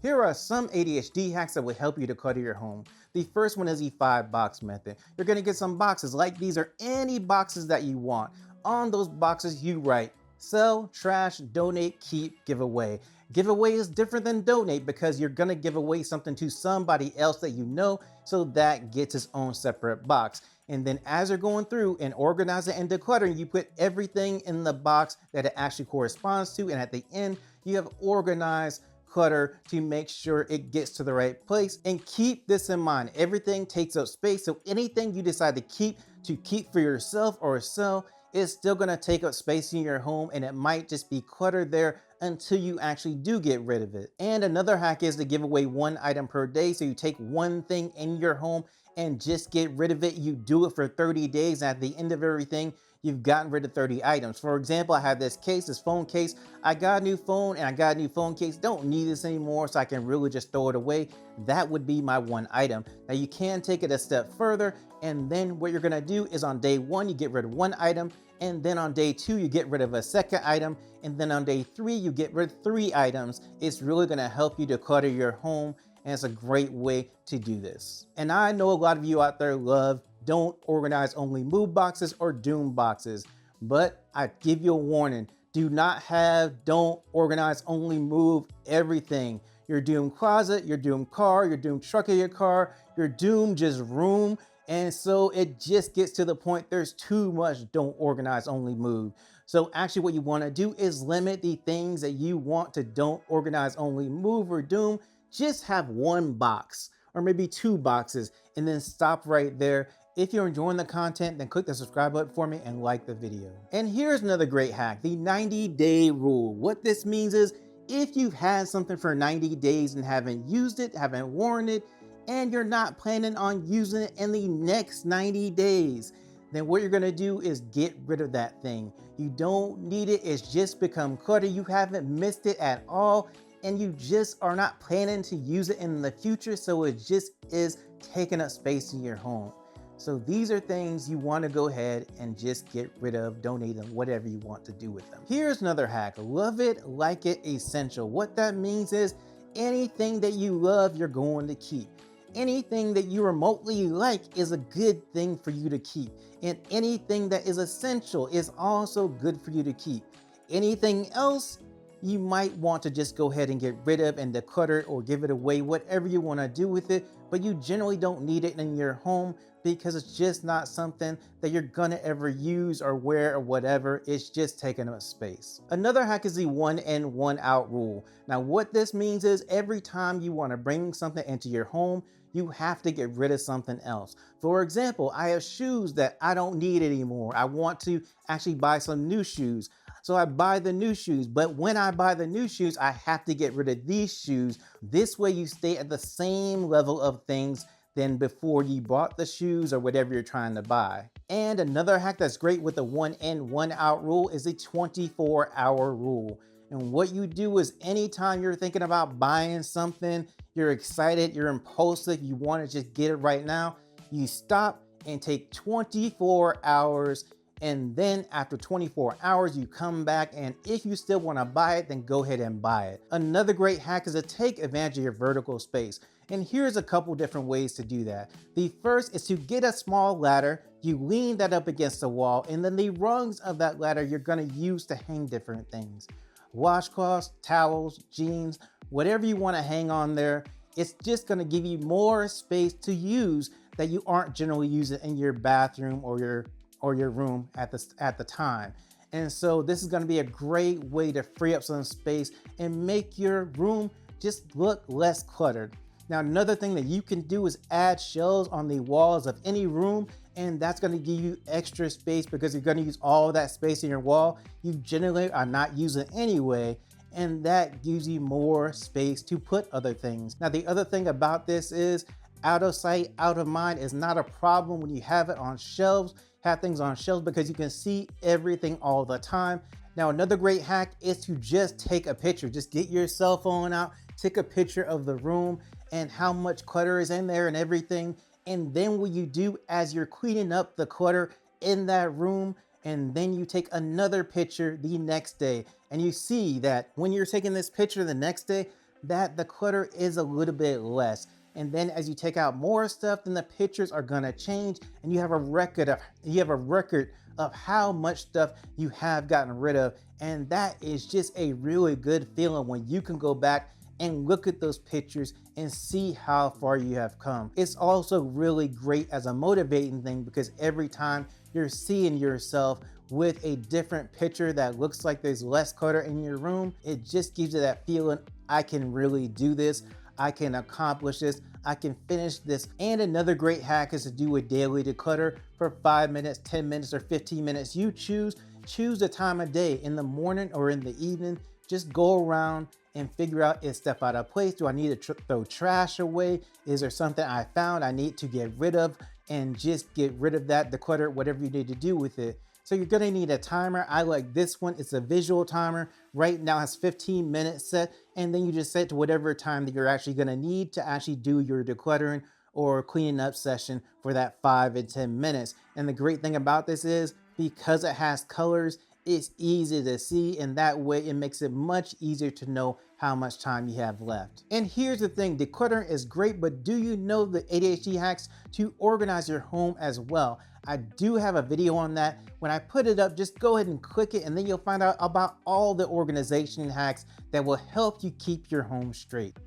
Here are some ADHD hacks that will help you declutter your home. The first one is the 5-box method. You're going to get some boxes like these or any boxes that you want. On those boxes you write sell, trash, donate, keep, give away. Give away is different than donate because you're going to give away something to somebody else that you know, so that gets its own separate box. And then as you're going through and organizing and decluttering, you put everything in the box that it actually corresponds to, and at the end you have organized clutter to make sure it gets to the right place. And keep this in mind, everything takes up space, so anything you decide to keep for yourself or sell is still going to take up space in your home, and it might just be cluttered there until you actually do get rid of it. And another hack is to give away one item per day. So you take one thing in your home and just get rid of it. You do it for 30 days. And at the end of everything, you've gotten rid of 30 items. For example, I have this phone case. I got a new phone and I got a new phone case. Don't need this anymore, so I can really just throw it away. That would be my one item. Now you can take it a step further, and then what you're gonna do is on day 1, you get rid of one item, and then on day 2, you get rid of a second item, and then on day 3, you get rid of 3 items. It's really gonna help you declutter your home, and it's a great way to do this. And I know a lot of you out there love don't organize, only move boxes or doom boxes, but I give you a warning. Do not have don't organize, only move everything. Your doom closet, your doom car, your doom truck of your car, your doom just room. And so it just gets to the point there's too much don't organize, only move. So actually what you want to do is limit the things that you want to don't organize, only move or doom. Just have one box or maybe 2 boxes and then stop right there. If you're enjoying the content, then click the subscribe button for me and like the video. And here's another great hack, the 90-day rule. What this means is if you've had something for 90 days and haven't used it, haven't worn it, and you're not planning on using it in the next 90 days, then what you're gonna do is get rid of that thing. You don't need it, it's just become clutter. You haven't missed it at all, and you just are not planning to use it in the future, so it just is taking up space in your home. So these are things you want to go ahead and just get rid of, donate them, whatever you want to do with them. Here's another hack, love it, like it, essential. What that means is anything that you love, you're going to keep. Anything that you remotely like is a good thing for you to keep. And anything that is essential is also good for you to keep. Anything else, you might want to just go ahead and get rid of and declutter it or give it away, whatever you want to do with it, but you generally don't need it in your home because it's just not something that you're gonna ever use or wear or whatever. It's just taking up space. Another hack is the 1 in, 1 out rule. Now what this means is every time you want to bring something into your home, you have to get rid of something else. For example, I have shoes that I don't need anymore. I want to actually buy some new shoes. So I buy the new shoes, but when I buy the new shoes, I have to get rid of these shoes. This way you stay at the same level of things than before you bought the shoes or whatever you're trying to buy. And another hack that's great with the 1 in, 1 out rule is the 24-hour rule. And what you do is anytime you're thinking about buying something, you're excited, you're impulsive, you want to just get it right now, you stop and take 24 hours. And then after 24 hours, you come back, and if you still want to buy it, then go ahead and buy it. Another great hack is to take advantage of your vertical space. And here's a couple different ways to do that. The first is to get a small ladder. You lean that up against the wall, and then the rungs of that ladder you're going to use to hang different things. Washcloths, towels, jeans, whatever you want to hang on there. It's just going to give you more space to use that you aren't generally using in your bathroom or your room at the time. And so this is going to be a great way to free up some space and make your room just look less cluttered. Now another thing that you can do is add shelves on the walls of any room, and that's going to give you extra space because you're going to use all that space in your wall you generally are not using anyway, and that gives you more space to put other things. Now the other thing about this is out of sight, out of mind is not a problem when you have it on shelves. Have things on shelves because you can see everything all the time. Now another great hack is to just take a picture. Just get your cell phone out, take a picture of the room and how much clutter is in there and everything. And then what you do as you're cleaning up the clutter in that room, and then you take another picture the next day, and you see that when you're taking this picture the next day, that the clutter is a little bit less. And then as you take out more stuff, then the pictures are gonna change, and you have a record of how much stuff you have gotten rid of. And that is just a really good feeling when you can go back and look at those pictures and see how far you have come. It's also really great as a motivating thing, because every time you're seeing yourself with a different picture that looks like there's less clutter in your room, it just gives you that feeling, I can really do this, I can accomplish this, I can finish this. And another great hack is to do a daily declutter for 5 minutes, 10 minutes, or 15 minutes. You choose the time of day, in the morning or in the evening. Just go around and figure out, is stuff out of place? Do I need to throw trash away? Is there something I found I need to get rid of? And just get rid of that, declutter, whatever you need to do with it. So you're gonna need a timer. I like this one. It's a visual timer. Right now it has 15 minutes set, and then you just set to whatever time that you're actually gonna need to actually do your decluttering or cleaning up session for that 5 and 10 minutes. And the great thing about this is, because it has colors, it's easy to see, and that way it makes it much easier to know how much time you have left. And here's the thing, decluttering is great, but do you know the ADHD hacks to organize your home as well? I do have a video on that. When I put it up, just go ahead and click it, and then you'll find out about all the organization hacks that will help you keep your home straight.